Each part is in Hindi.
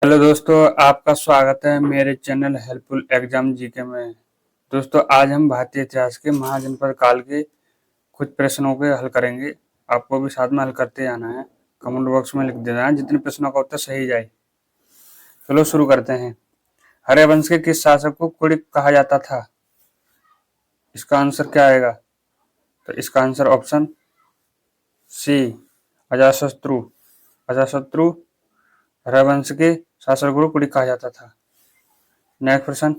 हेलो दोस्तों, आपका स्वागत है मेरे चैनल हेल्पफुल एग्जाम जीके में। दोस्तों, आज हम भारतीय इतिहास के महाजनपद काल के कुछ प्रश्नों के हल करेंगे। आपको भी साथ में हल करते जाना है। कमेंट बॉक्स में लिख देना है जितने प्रश्नों का उत्तर सही जाए। चलो शुरू करते हैं। हर्यवंश के किस शासक को कुड़िक कहा जाता था? इसका आंसर क्या आएगा? तो इसका answer option C, Ajatashatru. Ajatashatru हर्यवंश के शासक को कुड़िक कहा जाता था। नेक्स्ट प्रश्न,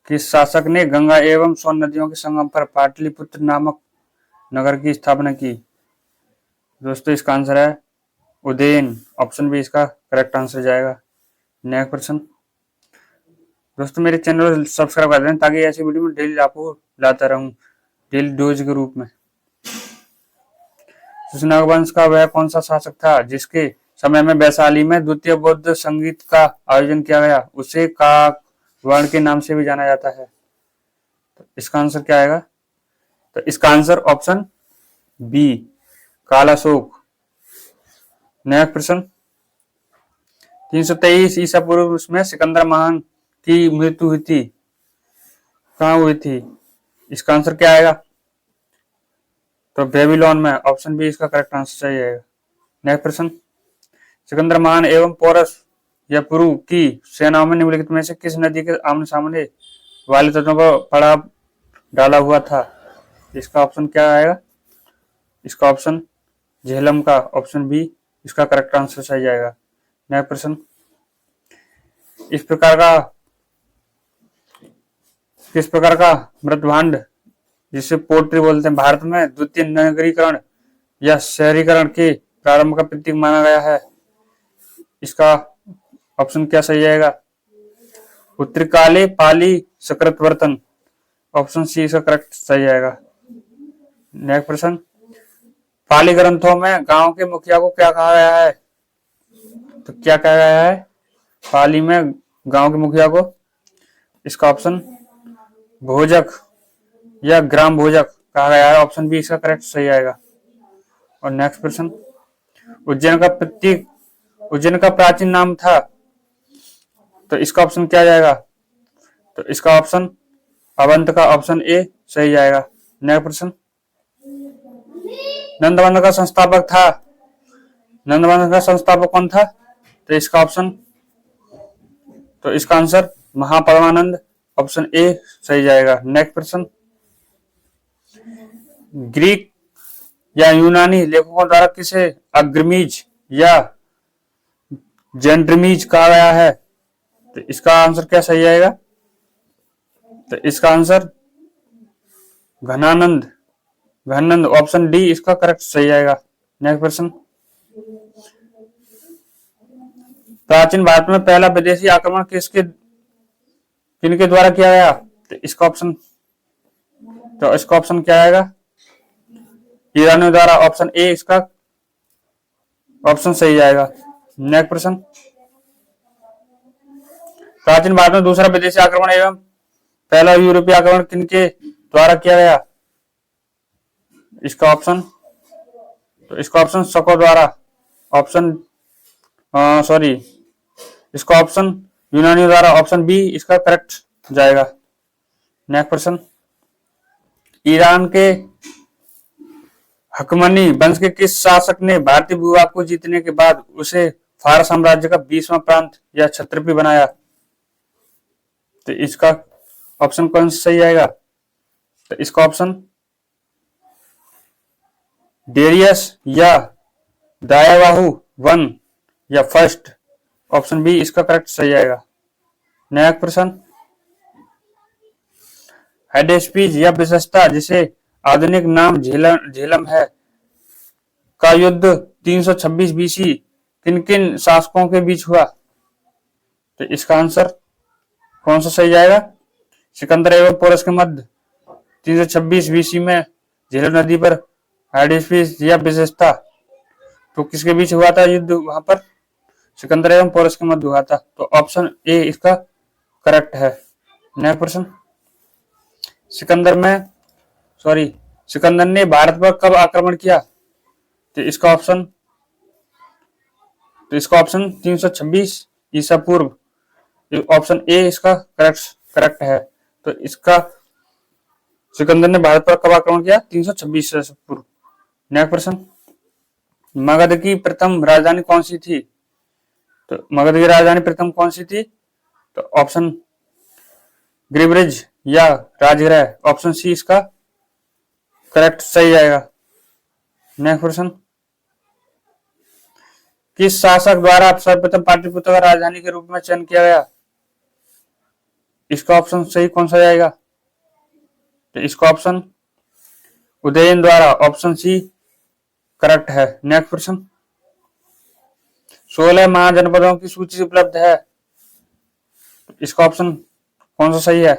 किस शासक ने गंगा एवं सोन नदियों के संगम पर पाटलिपुत्र नामक नगर की स्थापना की? दोस्तों, इसका आंसर है उदयन। ऑप्शन बी इसका करेक्ट आंसर जाएगा। नेक्स्ट प्रश्न, दोस्तों मेरे चैनल को सब्सक्राइब कर दें ताकि ऐसी वीडियो में डेली आपको लाता रहूं, डेली डोज के रूप में। शशनाग वंश का वह कौन सा शासक था जिसके समय में वैशाली में द्वितीय बौद्ध संगीत का आयोजन किया गया? उसे काकवर्ण के नाम से भी जाना जाता है। तो इसका आंसर क्या आएगा? तो इसका answer option B, Kalashoka. Next प्रश्न, 323 ईसा पूर्व में सिकंदर महान की मृत्यु हुई थी, कहाँ हुई थी? इसका आंसर क्या आएगा? तो बेबीलोन में। ऑप्शन बी इसका करेक्ट आंसर सही आएगा। नेक्स्ट प्रश्न, सिकंदर महान एवं पोरस या पुरु की सेनाओं में निम्नलिखित में से किस नदी के आमने सामने वाले तटों पर पड़ाव डाला हुआ था? इसका ऑप्शन क्या आएगा? इसका ऑप्शन झेलम का। ऑप्शन बी इसका करेक्ट आंसर सही जाएगा। नेक्स्ट प्रश्न, किस प्रकार का मृदभांड, जिसे पोट्री बोलते हैं, भारत में द्वितीय नगरीकरण या शहरीकरण के प्रारंभ का प्रतीक माना गया है? इसका ऑप्शन क्या सही आएगा? उत्तरकाली पाली सकृत वर्तन। ऑप्शन सी इसका करेक्ट सही आएगा। नेक्स्ट प्रश्न, पाली ग्रंथों में गांव के मुखिया को क्या कहा गया है? तो क्या कहा गया है पाली में गांव के मुखिया को? इसका ऑप्शन भोजक या ग्राम भोजक कहा गया है। ऑप्शन बी इसका करेक्ट सही आएगा। और नेक्स्ट प्रश्न, उज्जैन का प्राचीन नाम था, तो इसका ऑप्शन क्या जाएगा? तो इसका ऑप्शन अवंत का। ऑप्शन ए सही जाएगा। नेक्स्ट प्रश्न, नंदवन का संस्थापक कौन था? तो इसका ऑप्शन, तो इसका आंसर महापरमानंद। ऑप्शन ए सही जाएगा। नेक्स्ट प्रश्न, ग्रीक या यूनानी लेखकों द्वारा किसे अग्रमीज या जेंड्रमीज कहा गया है? तो इसका आंसर क्या सही आएगा? तो इसका आंसर घनानंद। ऑप्शन डी इसका करेक्ट सही आएगा। नेक्स्ट प्रश्न, प्राचीन भारत में पहला विदेशी आक्रमण किनके द्वारा किया गया? तो इसका ऑप्शन क्या आएगा? ईरानियों द्वारा। ऑप्शन ए इसका ऑप्शन सही जाएगा। नेक्स्ट प्रश्न, प्राचीन भारत में दूसरा विदेशी आक्रमण एवं पहला यूरोपीय आक्रमण किनके द्वारा किया गया? इसका ऑप्शन, तो इसका ऑप्शन शको द्वारा। ऑप्शन सॉरी, इसका ऑप्शन यूनानियों द्वारा। ऑप्शन बी इसका करेक्ट जाएगा। नेक्स्ट प्रश्न, ईरान के हकमनी वंश के किस शासक ने भारतीय भूभाग को जीतने के बाद उसे फारस साम्राज्य का 20वां प्रांत या क्षत्रपी बनाया? तो इसका ऑप्शन कौन सा सही आएगा? तो इसका ऑप्शन डेरियस या दायाबाहु वन या फर्स्ट। ऑप्शन बी इसका करेक्ट सही आएगा। नेक्स्ट प्रश्न, हेडेस्पीज या विशेषता, जिसे आधुनिक नाम झेलम है, का युद्ध 326 बीसी किन किन शासकों के बीच हुआ? तो इसका आंसर कौन सा सही जाएगा? सिकंदर एवं पोरस के मध्य 326 बीसी में झेलम नदी पर हेडेस्पीज या विशेषता, तो किसके बीच हुआ था युद्ध? वहां पर सिकंदर एवं पोरस के मध्य हुआ था। तो ऑप्शन ए इसका करेक्ट है। नेक्स्ट प्रश्न, सिकंदर ने भारत पर कब आक्रमण किया? तो इसका ऑप्शन तो इसका ऑप्शन 326 ईसा पूर्व, ऑप्शन ए इसका करेक्ट है। तो इसका सिकंदर ने भारत पर कब आक्रमण किया? 326 ईसा पूर्व। नेक्स्ट प्रश्न, मगध की प्रथम राजधानी कौन सी थी? तो मगध की राजधानी प्रथम कौन सी थी? तो ऑप्शन गिरिब्रिज या राजगृह, ऑप्शन सी इसका करेक्ट सही आएगा। नेक्स्ट प्रश्न, किस शासक द्वारा सर्वप्रथम पाटलिपुत्र का राजधानी के रूप में चयन किया गया? इसका ऑप्शन सही कौन सा जाएगा? तो इसका ऑप्शन उदयन द्वारा, ऑप्शन सी करेक्ट है। नेक्स्ट प्रश्न, 16 महाजनपदों की सूची उपलब्ध है, इसका ऑप्शन कौन सा सही है?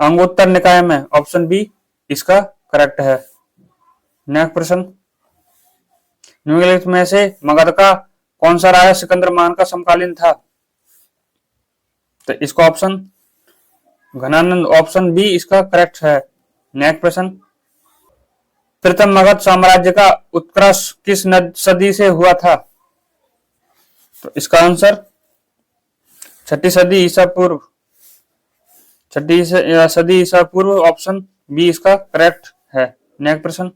अंगोत्तर निकाय में, ऑप्शन बी इसका करेक्ट है। नेक्स्ट प्रश्न, निम्नलिखित में से मगध का कौन सा राजा सिकंदर महान का समकालीन था? तो इसका ऑप्शन घनानंद, ऑप्शन बी इसका करेक्ट है। नेक्स्ट प्रश्न, प्रथम मगध साम्राज्य का उत्कर्ष किस सदी से हुआ था? तो इसका आंसर 6ठी सदी ईसा पूर्व, 6ठी सदी ईसा पूर्व, ऑप्शन बी इसका करेक्ट है। नेक्स्ट प्रश्न,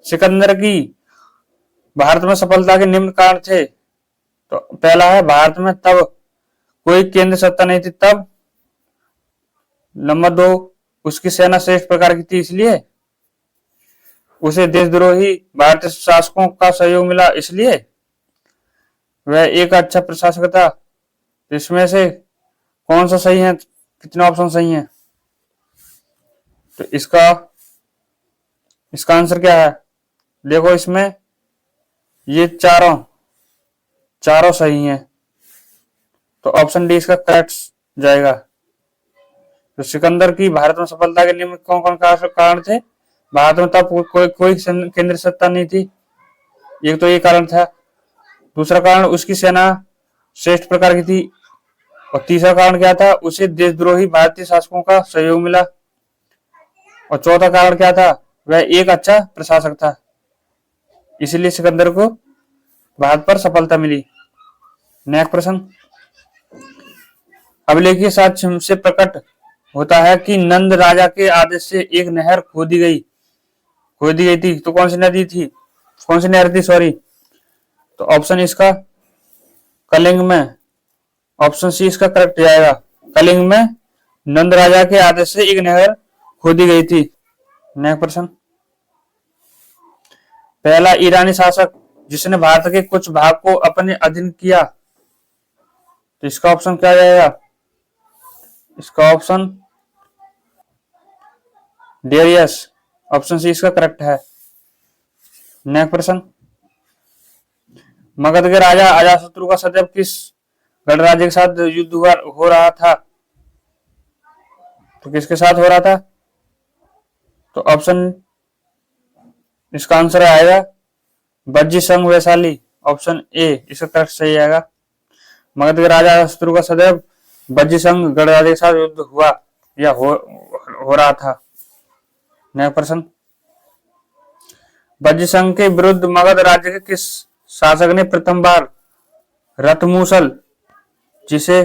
सिकंदर की भारत में सफलता के निम्न कारण थे। तो पहला है भारत में तब कोई केंद्र सत्ता नहीं थी तब। नंबर 2, उसकी सेना श्रेष्ठ प्रकार की थी इसलिए। उसे देशद्रोही भारतीय शासकों का सहयोग मिला इसलिए। वह एक अच्छा प्रशासक था। इसमें से कौन सा सही है? कितने ऑप्शन सही हैं? तो इसका आंसर क्या है? देखो इसमें ये चारों सही हैं, तो ऑप्शन डी इसका करेक्ट जाएगा। तो सिकंदर की भारत में सफलता के निम्न कौन कौन कारण थे? भारत में तब कोई केंद्र सत्ता नहीं थी, एक तो ये कारण था। दूसरा कारण उसकी सेना श्रेष्ठ प्रकार की थी, और तीसरा कारण क्या था? उसे देशद्रोही भारतीय शासकों का सहयोग मिला। और चौथा कारण क्या था? वह एक अच्छा प्रशासक था, इसलिए सिकंदर को भारत पर सफलता मिली। नेक्स्ट प्रश्न, अभिलेखीय साक्ष्य से प्रकट होता है कि नंद राजा के आदेश से एक नहर खोदी गई थी। तो कौन सी नहर थी? सॉरी। तो ऑप्शन इसका कलिंग में, ऑप्शन सी इसका करेक्ट जाएगा। कलिंग में नंद राजा के आदेश से एक नहर खोदी गई थी। नेक्स्ट प्रश्न, पहला ईरानी शासक जिसने भारत के कुछ भाग को अपने अधीन किया, तो इसका ऑप्शन क्या जाएगा? इसका ऑप्शन डेरियस, ऑप्शन सी इसका करेक्ट है। नेक्स्ट प्रश्न, मगध के राजा अजातशत्रु का सदैव किस गणराज्य के साथ युद्ध हो रहा था? तो किसके साथ हो रहा था? तो ऑप्शन इसका आंसर आएगा बज्जी संघ वैशाली, ऑप्शन ए इसका करेक्ट सही आएगा। मगध के राजा अजातशत्रु का सदैव बज्जी संघ गणराज्य के साथ युद्ध हुआ या हो रहा था। नेक्स्ट प्रश्न, बज्जी संघ के विरुद्ध मगध राज्य के किस शासक ने प्रथम बार रथमूसल, जिसे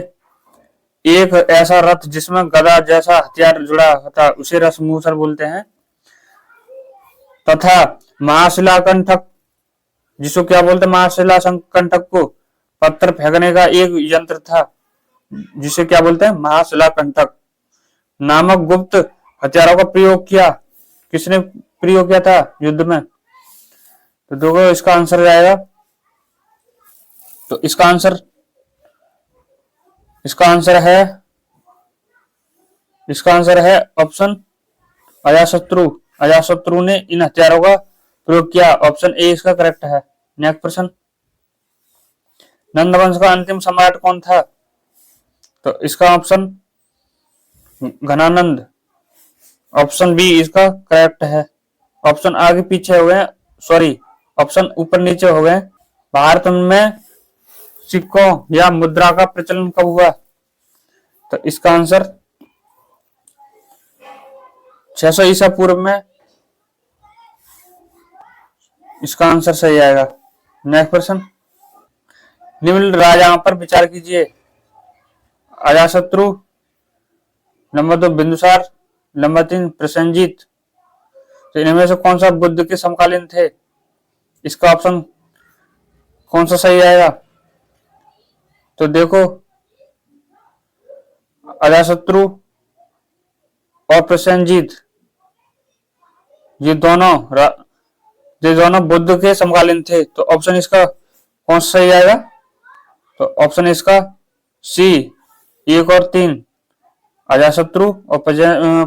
एक ऐसा रथ जिसमें गदा जैसा हथियार जुड़ा था उसे रथमूसल बोलते हैं, तथा महाशिलाकंठक, जिसको क्या बोलते हैं? महाशिलाकंठक को पत्थर फेंकने का एक यंत्र था जिसे क्या बोलते हैं? महाशिलाकंठक नामक गुप्त हथियारों का प्रयोग किया। किसने प्रयोग किया था युद्ध में? तो देखो इसका आंसर जाएगा, तो इसका आंसर है ऑप्शन अजातशत्रु ने इन हथियारों का प्रयोग किया, ऑप्शन ए इसका करेक्ट है। नेक्स्ट प्रश्न, नंद वंश का अंतिम सम्राट कौन था? तो इसका ऑप्शन घनानंद, ऑप्शन बी इसका करेक्ट है। ऑप्शन आगे पीछे हो गए, सॉरी ऑप्शन ऊपर नीचे हो गए। भारत में सिक्कों या मुद्रा का प्रचलन कब हुआ? तो इसका आंसर 600 ईसा पूर्व में इसका आंसर सही आएगा। नेक्स्ट प्रश्न, निम्न राजाओं पर विचार कीजिए। Ajatashatru, number 2 Bindusara, number 3 Prasenjit. तो इनमें से कौन सा बुद्ध के समकालीन थे? इसका ऑप्शन कौन सा सही आएगा? तो देखो, अजातशत्रु और प्रसेनजीत, ये दोनों ये दोनों बुद्ध के समकालीन थे। तो ऑप्शन इसका कौन सा सही आएगा? तो ऑप्शन इसका सी, 1 और 3, अजातशत्रु और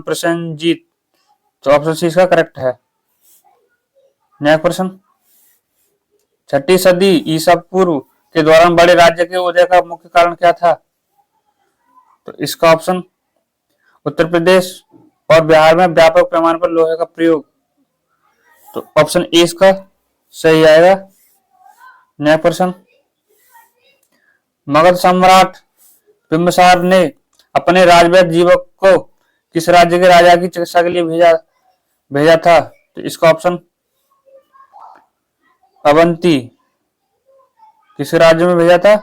प्रसेनजीत। तो ऑप्शन सी इसका करेक्ट है। नेक्स्ट प्रश्न, 6ठी सदी ईसा पूर्व के दौरान बड़े राज्य के उदय का मुख्य कारण क्या था? तो इसका ऑप्शन उत्तर प्रदेश और बिहार में व्यापक पैमाने पर लोहे का प्रयोग। तो ऑप्शन ए इसका सही आएगा। नेक्स्ट प्रश्न, मगध सम्राट बिंबिसार ने अपने राजवैद्य जीवक को किस राज्य के राजा की चिकित्सा के लिए भेजा था? तो इसका ऑप्शन अवंती, किस राज्य में भेजा था?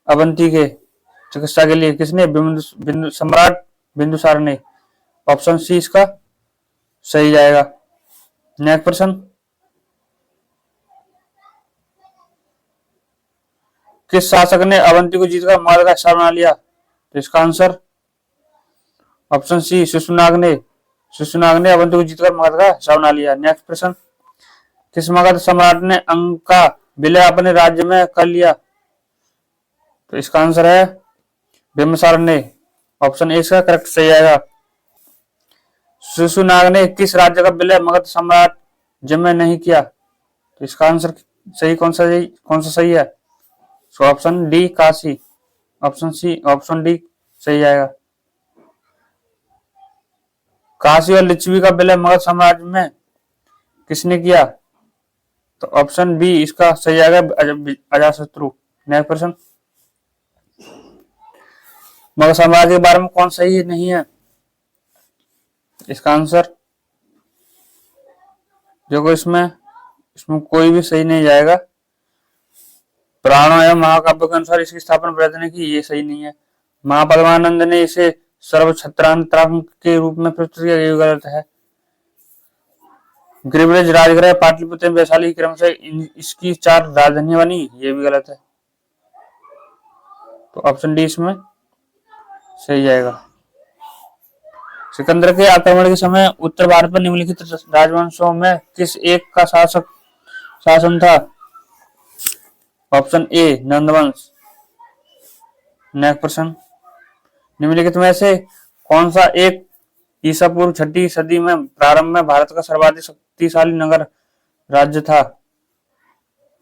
अवंती के चिकित्सा के लिए। किसने? सम्राट बिंदुसार ने। ऑप्शन सी इसका सही जाएगा। नेक्स्ट प्रश्न, किस शासक ने अवंती को जीतकर मगध का हिस्सा बना लिया? तो इसका आंसर ऑप्शन सी शिशुनाग ने अवंती को जीतकर मगध का हिस्सा बना लिया। नेक्स्ट प्रश्न, किस मगध सम्राट ने अंक का विलय अपने राज्य में कर लिया? तो इसका आंसर है बिंबिसार ने। ऑप्शन ए इसका करेक्ट सही आएगा। शिशुनाग ने किस राज्य का विलय मगध साम्राज्य में नहीं किया? तो इसका आंसर सही कौन सा सही है? तो option D Kashi. Option D सही आएगा। काशी और लिच्छवी का विलय मगध साम्राज्य में किसने किया? तो ऑप्शन बी इसका सही आएगा, अजातशत्रु। नेक्स्ट प्रश्न, मगध साम्राज्य के बारे में कौन सही नहीं है? इसका आंसर देखो, इसमें कोई भी सही नहीं जाएगा। पुराणों एवं महाकाव्य के अनुसार इसकी स्थापना वृहद ने की, ये सही नहीं है। महापद्मानंद ने इसे सर्वछत्रांतरात्मक के रूप में प्रस्तुत किया, ये गलत है। गिरिब्रज राजगृह पाटलिपुत्र वैशाली क्रम से इसकी 4 राजधानियां बनी, ये भी गलत है। तो ऑप्शन डी इसमें सही जाएगा। सिकंदर के आक्रमण के समय उत्तर भारत पर निम्नलिखित राजवंशों में किस एक का शासन था? Option A Nandvansh. नेक्स्ट प्रश्न, निम्नलिखित में से कौन सा एक ईसा पूर्व 6ठी सदी में प्रारंभ में भारत का सर्वाधिक शक्तिशाली नगर राज्य था?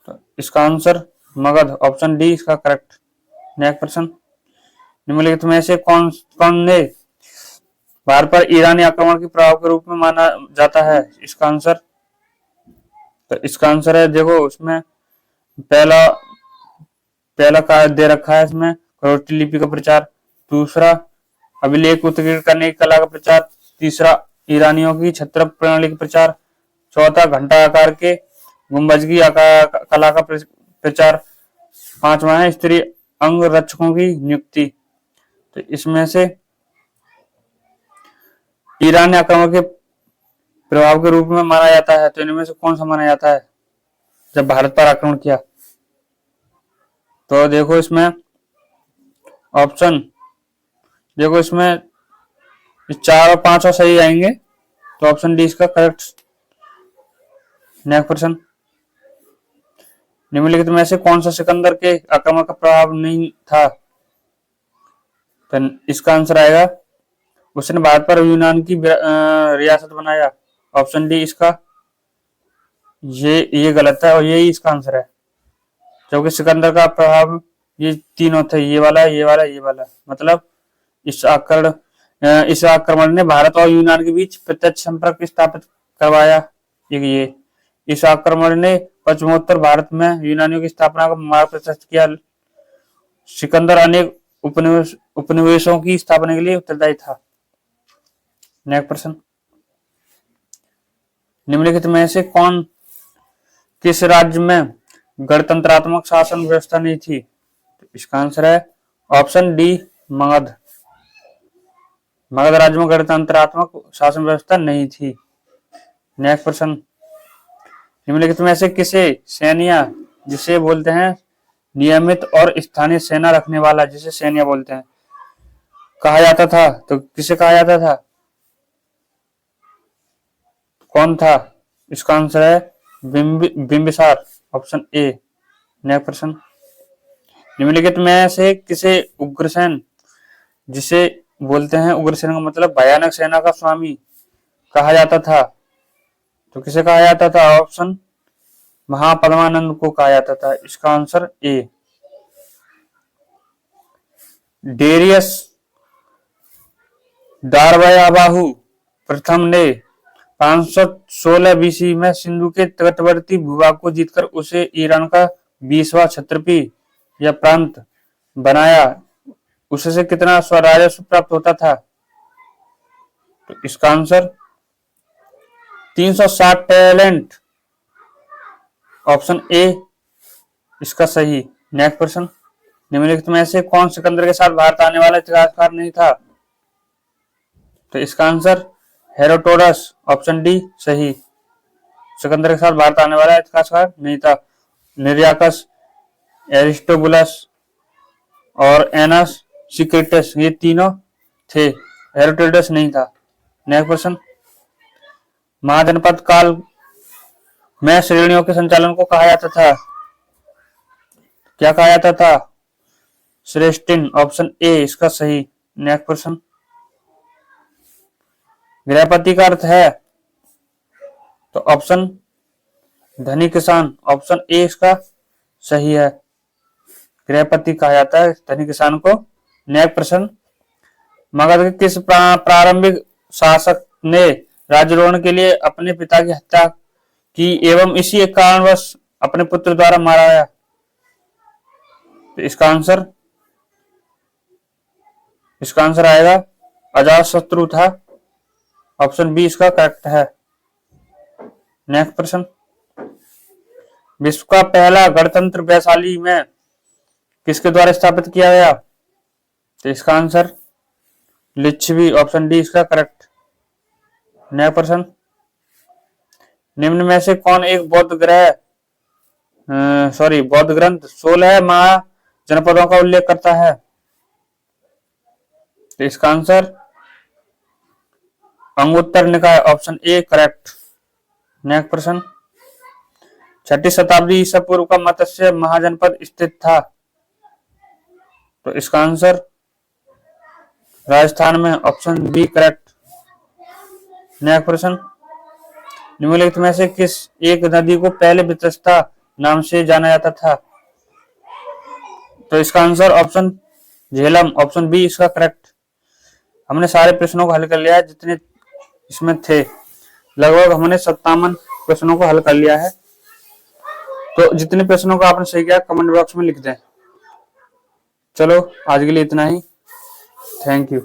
तो इसका आंसर मगध। ऑप्शन डी इसका करेक्ट। नेक्स्ट प्रश्न, निम्नलिखित में से कौन ने भारत पर ईरानी आक्रमण के प्रभाव के रूप में माना जाता है? इसका आंसर, तो इसका आंसर है देखो, उसमें पहला कार्य दे रखा है इसमें खरोष्टी लिपि का प्रचार, दूसरा अभिलेख उत्कीर्ण करने की कला का प्रचार, तीसरा ईरानियों की छत्र प्रणाली का प्रचार, चौथा घंटा आकार के गुंबज की कला का प्रचार, पांचवा है स्त्री अंग रक्षकों की नियुक्ति। तो इसमें से ईरानी आक्रमण के प्रभाव के रूप में माना जाता है, तो इनमें से कौन सा माना जाता है जब भारत पर आक्रमण किया? तो देखो, इसमें ऑप्शन देखो, इसमें 4 और 5 और सही आएंगे, तो ऑप्शन डी इसका करेक्ट। नेक्स्ट प्रश्न, निम्नलिखित में से कौन सा सिकंदर के आक्रमण का प्रभाव नहीं था? तो इसका आंसर आएगा, उसने भारत पर यूनान की रियासत बनाया। ऑप्शन डी इसका ये गलत है और यही इसका आंसर है, क्योंकि सिकंदर का प्रभाव ये तीनों थे, ये वाला। मतलब इस आक्रमण ने भारत और यूनान के बीच प्रत्यक्ष संपर्क स्थापित करवाया। ये इस आक्रमण ने पश्चिमोत्तर भारत में यूनानियों की स्थापना का मार्ग प्रशस्त किया। सिकंदर अनेक उपनिवेशों की स्थापना के लिए उत्तरदायी था। नेक्स्ट प्रश्न, निम्नलिखित में से किस राज्य में गणतंत्रात्मक शासन व्यवस्था नहीं थी? तो इसका आंसर है ऑप्शन डी, मगध। मगध राज्य में गणतंत्रात्मक शासन व्यवस्था नहीं थी। नेक्स्ट प्रश्न, निम्नलिखित में से किसे सैन्य, जिसे बोलते हैं नियमित और स्थानीय सेना रखने वाला, जिसे सैन्य बोलते हैं, कहा जाता था? तो किसे कहा जाता था? कौन था? इसका आंसर है बिंबिसार, ऑप्शन ए। नेक्स्ट प्रश्न, निम्नलिखित में से किसे उग्रसेन, जिसे बोलते हैं उग्रसेन का मतलब भयानक सेना का स्वामी, कहा जाता था? तो किसे कहा जाता था? ऑप्शन महापद्मानंद को कहा जाता था। इसका आंसर ए। डेरियस दारवायाबाहु प्रथम ने 516 बीसी में सिंधु के तटवर्ती भूभाग को जीतकर उसे ईरान का 20वां क्षत्रपी या प्रांत बनाया। उससे कितना स्वराजस्व प्राप्त होता था? तो इसका आंसर 360 टैलेंट, ऑप्शन ए इसका सही। नेक्स्ट प्रश्न, निम्नलिखित में से कौन सिकंदर के साथ भारत आने वाला इतिहासकार नहीं था? तो इसका आंसर हेरोडोटस, ऑप्शन डी सही। सिकंदर के साथ भारत आने वाला इतिहासकार नहीं था। निर्याकस, एरिस्टोबुलस और एनस सिक्रेटस, ये तीनों थे, हेरोडोटस नहीं था। नेक्स्ट प्रश्न, महाजनपद काल में श्रेणियों के संचालन को कहा जाता था? क्या कहा जाता था? श्रेष्ठिन, ऑप्शन ए इसका सही। नेक्स्ट प्रश्न, गृहपति का अर्थ है? तो ऑप्शन धनी किसान, ऑप्शन ए इसका सही है। गृहपति कहा जाता है धनी किसान को। नेक्स्ट प्रश्न, मगध के किस प्रारंभिक शासक ने राज्यारोहण के लिए अपने पिता की हत्या की एवं इसी एक कारणवश अपने पुत्र द्वारा मारा गया? तो इसका आंसर आएगा अजातशत्रु था, ऑप्शन बी इसका करेक्ट है। नेक्स्ट प्रश्न, विश्व का पहला गणतंत्र वैशाली में किसके द्वारा स्थापित किया गया? तो इसका आंसर लिच्छवी, ऑप्शन डी इसका करेक्ट। नेक्स्ट प्रश्न, निम्न में से कौन एक बौद्ध ग्रंथ 16 महाजनपदों का उल्लेख करता है? तो इसका आंसर अंगुत्तर निकाय, ऑप्शन ए करेक्ट। नेक्स्ट प्रश्न, 6ठी शताब्दी ईसा पूर्व का मत्स्य महाजनपद स्थित था? तो इसका आंसर राजस्थान में, ऑप्शन बी करेक्ट। नेक्स्ट प्रश्न, निम्नलिखित में से किस एक नदी को पहले वितस्ता नाम से जाना जाता था? तो इसका answer option Jhelum, option B इसका करेक्ट। हमने सारे प्रश्नों को हल कर लिया है जितने इसमें थे। लगभग हमने 57 प्रश्नों को हल कर लिया है। तो जितने प्रश्नों को आपने सही किया कमेंट बॉक्स में लिख दें। चलो आज के लिए इतना ही। Thank you.